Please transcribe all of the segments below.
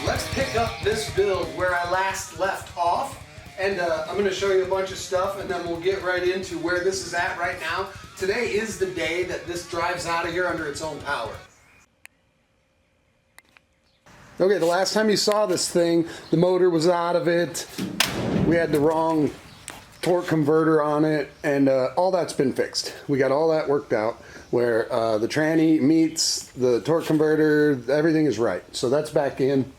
Let's pick up this build where I last left off, and I'm going to show you a bunch of stuff, and then we'll get right into where this is at right now. Today is the day that this drives out of here under its own power. Okay, the last time you saw this thing, the motor was out of it. We had the wrong torque converter on it, and all that's been fixed. We got all that worked out, where the tranny meets the torque converter, everything is right. So that's back in.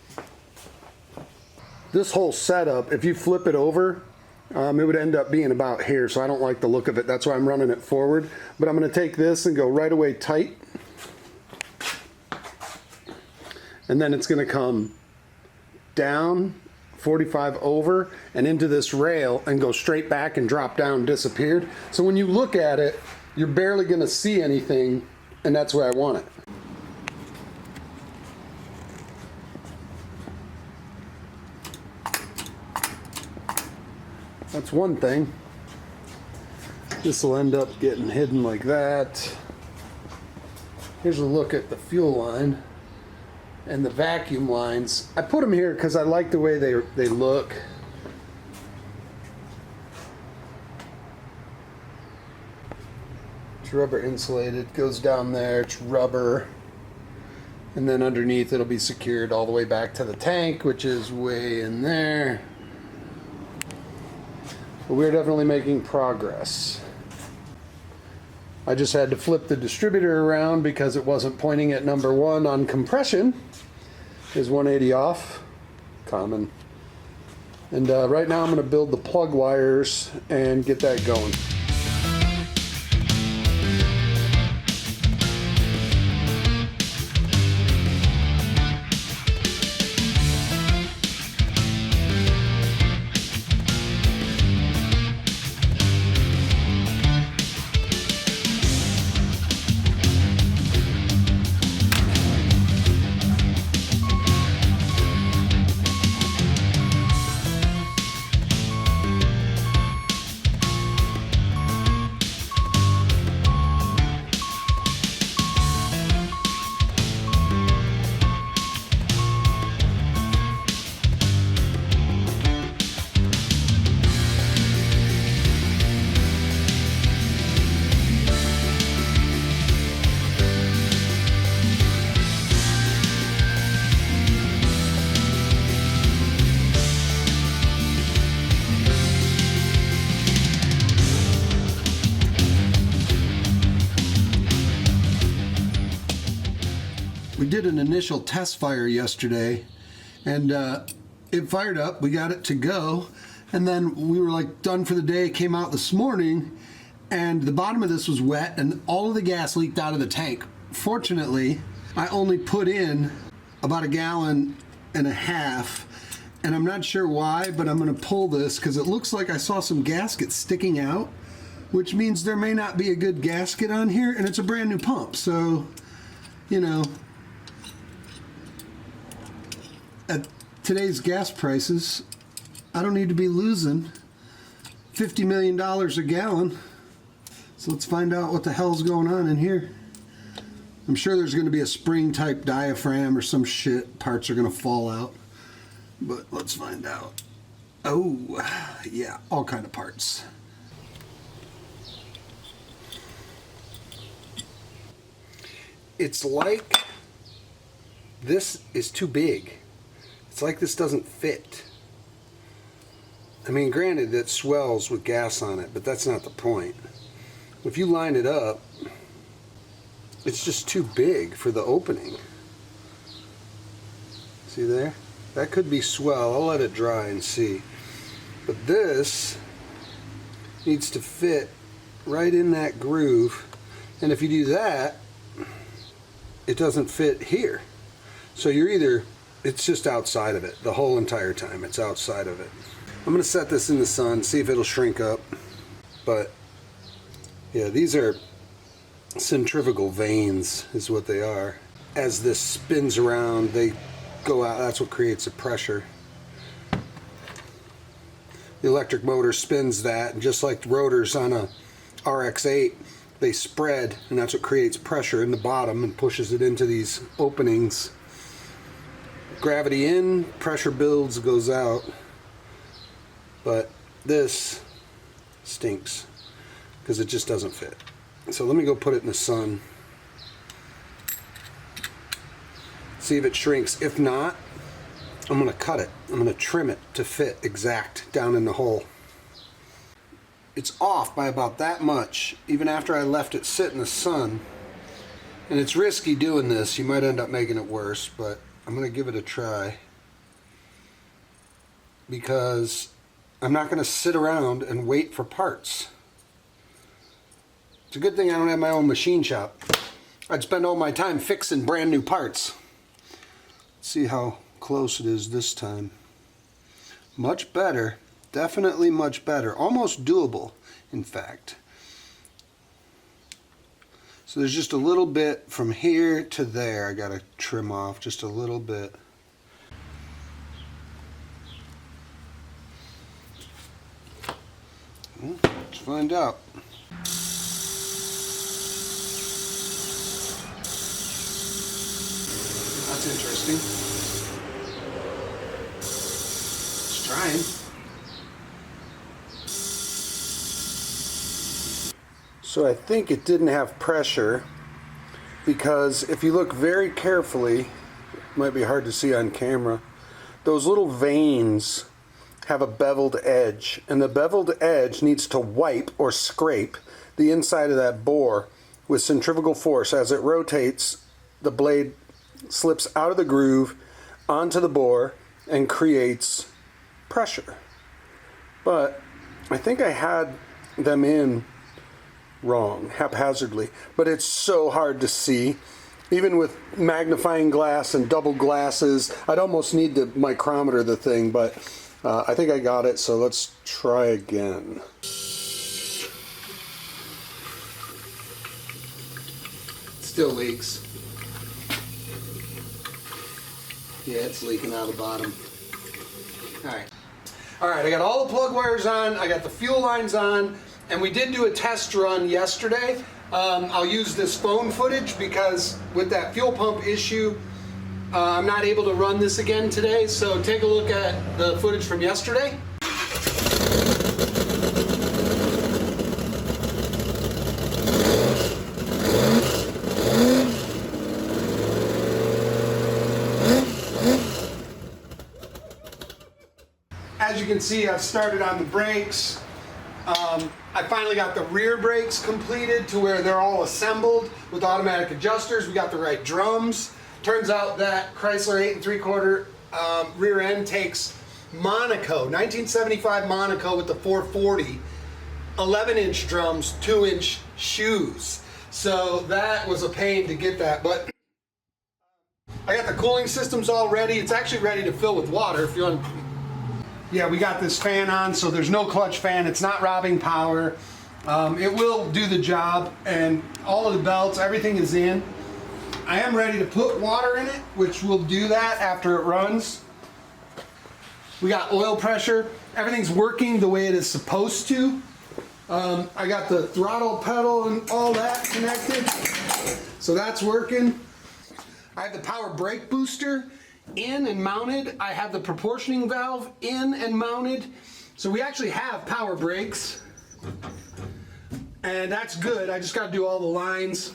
This whole setup, if you flip it over, it would end up being about here, so I don't like the look of it. That's why I'm running it forward. But I'm going to take this and go right away tight. And then it's going to come down 45 over and into this rail and go straight back and drop down, disappeared. So when you look at it, you're barely going to see anything, and that's where I want it. That's one thing. This will end up getting hidden like that. Here's a look at the fuel line and the vacuum lines. I put them here because I like the way they look. It's rubber insulated, goes down there, it's rubber. And then underneath it'll be secured all the way back to the tank, which is way in there. But we're definitely making progress. I just had to flip the distributor around because it wasn't pointing at number 1 on compression. Is 180 off, common. And right now I'm going to build the plug wires and get that going. We did an initial test fire yesterday, and it fired up. We got it to go, and then we were like done for the day. Came out this morning, and the bottom of this was wet, and all of the gas leaked out of the tank. Fortunately, I only put in about 1.5 gallons, and I'm not sure why, but I'm going to pull this because it looks like I saw some gaskets sticking out, which means there may not be a good gasket on here, and it's a brand new pump. So, you know, at today's gas prices, I don't need to be losing $50 million a gallon. So let's find out what the hell's going on in here. I'm sure there's going to be a spring type diaphragm or some shit. Parts are going to fall out. But let's find out. Oh, yeah, all kind of parts. It's like this is too big. It's like this doesn't fit. I mean, granted, it swells with gas on it, but that's not the point. If you line it up, it's just too big for the opening. See there? That could be swell. I'll let it dry and see. But this needs to fit right in that groove. And if you do that, it doesn't fit here. So you're either, it's just outside of it. The whole entire time it's outside of it. I'm going to set this in the sun, see if it'll shrink up. But yeah, these are centrifugal vanes is what they are. As this spins around, they go out. That's what creates the pressure. The electric motor spins that, and just like the rotors on a RX-8, they spread, and that's what creates pressure in the bottom and pushes it into these openings. Gravity in, pressure builds, goes out. But this stinks because it just doesn't fit. So let me go put it in the sun. See if it shrinks. If not, I'm going to cut it. I'm going to trim it to fit exact down in the hole. It's off by about that much, even after I left it sit in the sun. And it's risky doing this. You might end up making it worse, but I'm going to give it a try. Because I'm not going to sit around and wait for parts. It's a good thing I don't have my own machine shop. I'd spend all my time fixing brand new parts. Let's see how close it is this time. Much better. Definitely much better. Almost doable, in fact. So there's just a little bit from here to there I gotta trim off, just a little bit. Well, let's find out. That's interesting. It's trying. So I think it didn't have pressure because if you look very carefully, it might be hard to see on camera, those little veins have a beveled edge, and the beveled edge needs to wipe or scrape the inside of that bore with centrifugal force. As it rotates, the blade slips out of the groove onto the bore and creates pressure. But I think I had them in wrong, haphazardly, but it's so hard to see. Even with magnifying glass and double glasses, I'd almost need to micrometer the thing, but I think I got it, so let's try again. Still leaks. Yeah, it's leaking out of the bottom. Alright, I got all the plug wires on, I got the fuel lines on, and we did do a test run yesterday. I'll use this phone footage because with that fuel pump issue, I'm not able to run this again today. So take a look at the footage from yesterday. As you can see, I've started on the brakes. I finally got the rear brakes completed to where they're all assembled with automatic adjusters. We got the right drums. Turns out that Chrysler 8 3/4 rear end takes Monaco, 1975 Monaco with the 440, 11-inch drums, 2-inch shoes. So that was a pain to get that, but I got the cooling systems all ready. It's actually ready to fill with water if you want. Yeah, we got this fan on, so there's no clutch fan. It's not robbing power. It will do the job, and all of the belts, everything is in. I am ready to put water in it, which will do that after it runs. We got oil pressure. Everything's working the way it is supposed to. I got the throttle pedal and all that connected, so that's working. I have the power brake booster in and mounted. I have the proportioning valve in and mounted. So we actually have power brakes, and that's good. I just got to do all the lines.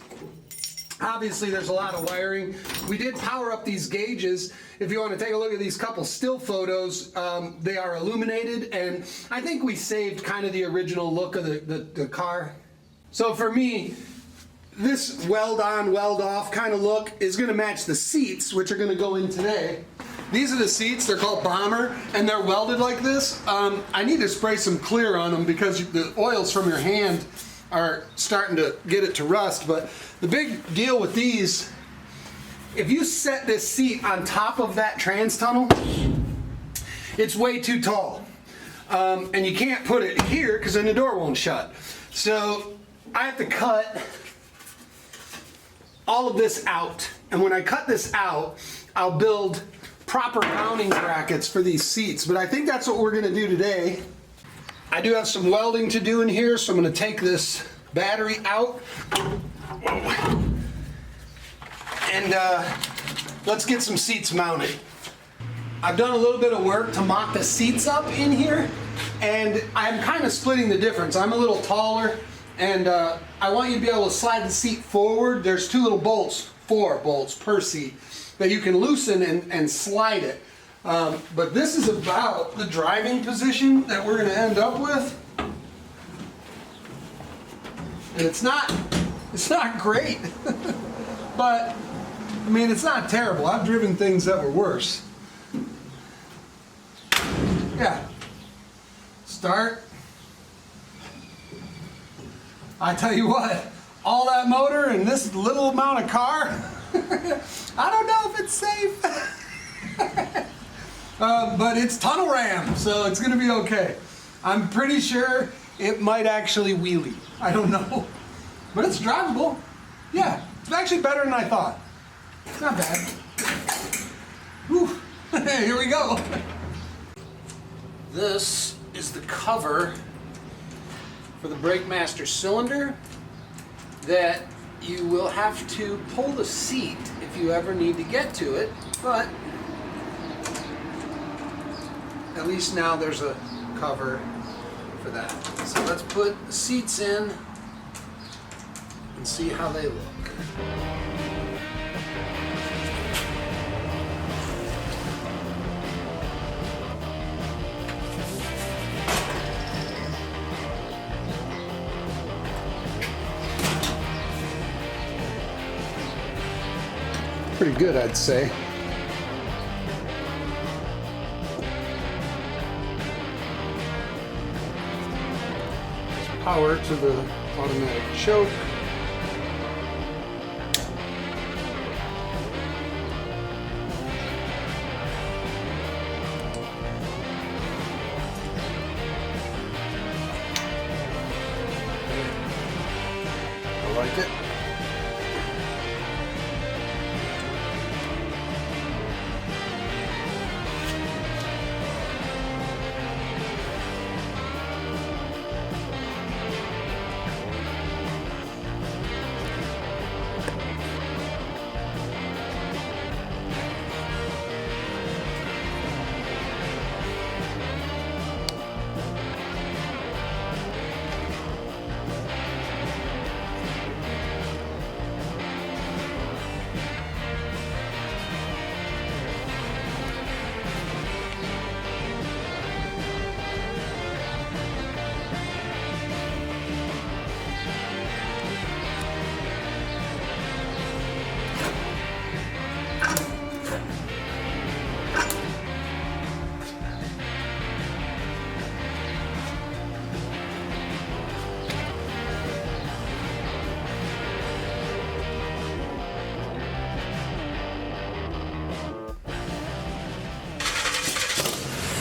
Obviously there's a lot of wiring. We did power up these gauges. If you want to take a look at these couple still photos, they are illuminated, and I think we saved kind of the original look of the car. So for me, this weld on, weld off kind of look is going to match the seats, which are going to go in today. These are the seats. They're called Bomber, and they're welded like this. I need to spray some clear on them because the oils from your hand are starting to get it to rust. But the big deal with these, if you set this seat on top of that trans tunnel, it's way too tall. And you can't put it here because then the door won't shut. So I have to cut all of this out, and when I cut this out, I'll build proper mounting brackets for these seats. But I think that's what we're going to do today. I do have some welding to do in here, so I'm going to take this battery out, and let's get some seats mounted. I've done a little bit of work to mock the seats up in here, and I'm kind of splitting the difference. I'm a little taller, and I want you to be able to slide the seat forward. There's 2 little bolts, 4 bolts per seat, that you can loosen and slide it. But this is about the driving position that we're going to end up with. And it's not great, but I mean, it's not terrible. I've driven things that were worse. Yeah. Start. I tell you what, all that motor and this little amount of car, I don't know if it's safe. But it's tunnel ram, so it's gonna be okay. I'm pretty sure it might actually wheelie. I don't know. But it's drivable. Yeah, it's actually better than I thought. It's not bad. Whew. Here we go. This is the cover for the BrakeMaster cylinder that you will have to pull the seat if you ever need to get to it, but at least now there's a cover for that. So let's put the seats in and see how they look. Pretty good, I'd say. Power to the automatic choke. I like it.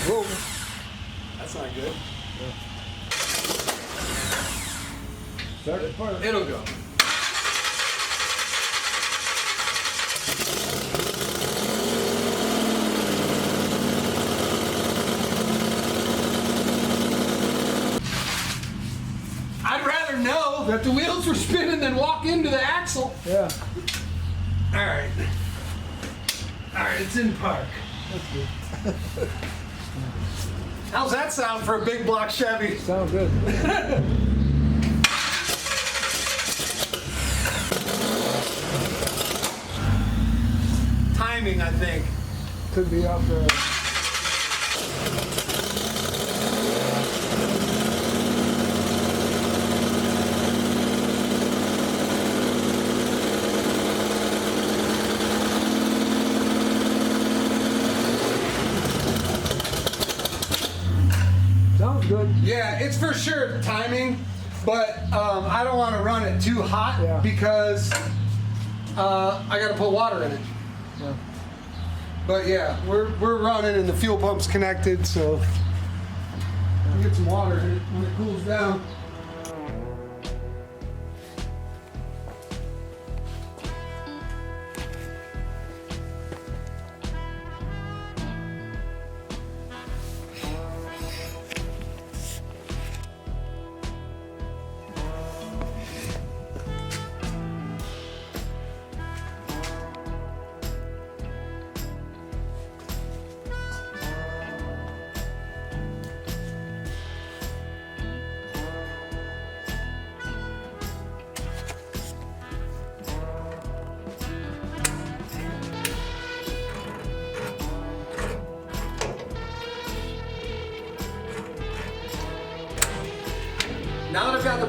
Whoa, that's not good. Yeah. It'll go. I'd rather know that the wheels were spinning than walk into the axle. Yeah. All right. All right, it's in park. That's good. How's that sound for a big block Chevy? Sounds good. Timing, I think. Could be out there. Sounds good. Yeah, it's for sure timing, but I don't want to run it too hot because I got to put water in it. Yeah. But yeah, we're running and the fuel pump's connected, so we'll get some water in it when it cools down.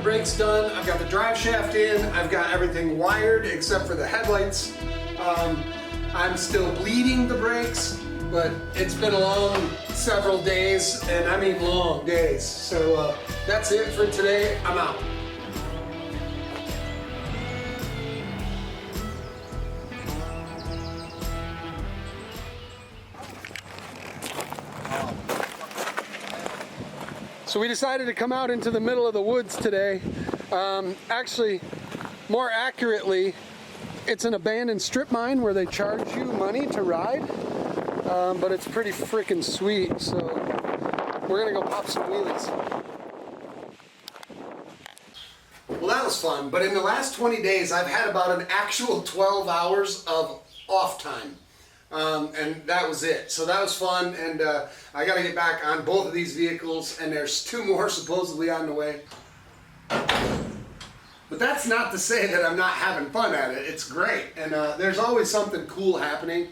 brakes done. I've got the drive shaft in. I've got everything wired except for the headlights. I'm still bleeding the brakes, but it's been a long several days, and I mean long days. So that's it for today. I'm out. So we decided to come out into the middle of the woods today. Actually, more accurately, it's an abandoned strip mine where they charge you money to ride, but it's pretty freaking sweet. So we're gonna go pop some wheelies. Well, that was fun, but in the last 20 days, I've had about an actual 12 hours of off time. And that was it. So that was fun, and I got to get back on both of these vehicles, and there's 2 more supposedly on the way. But that's not to say that I'm not having fun at it. It's great, and there's always something cool happening.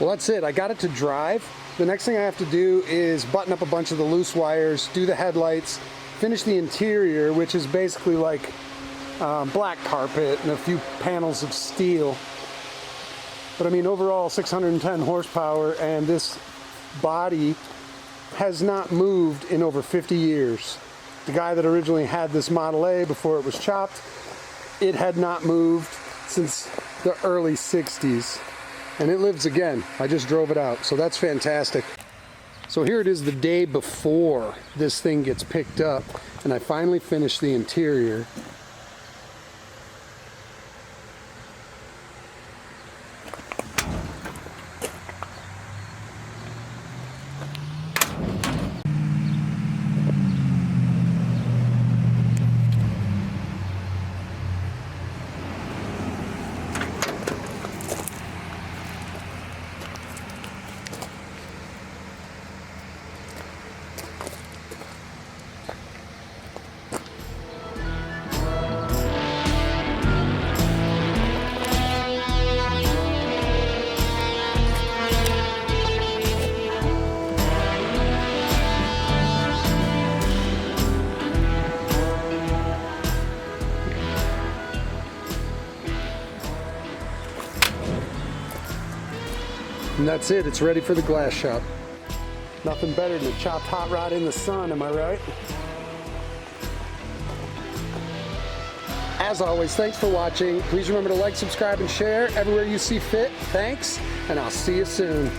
Well, that's it. I got it to drive. The next thing I have to do is button up a bunch of the loose wires, do the headlights, finish the interior, which is basically like black carpet and a few panels of steel. But I mean, overall 610 horsepower, and this body has not moved in over 50 years. The guy that originally had this Model A before it was chopped, it had not moved since the early 60s. And it lives again. I just drove it out, so that's fantastic. So here it is the day before this thing gets picked up, and I finally finished the interior. And that's it, it's ready for the glass shop. Nothing better than a chopped hot rod in the sun, am I right? As always, thanks for watching. Please remember to like, subscribe, and share everywhere you see fit. Thanks, and I'll see you soon.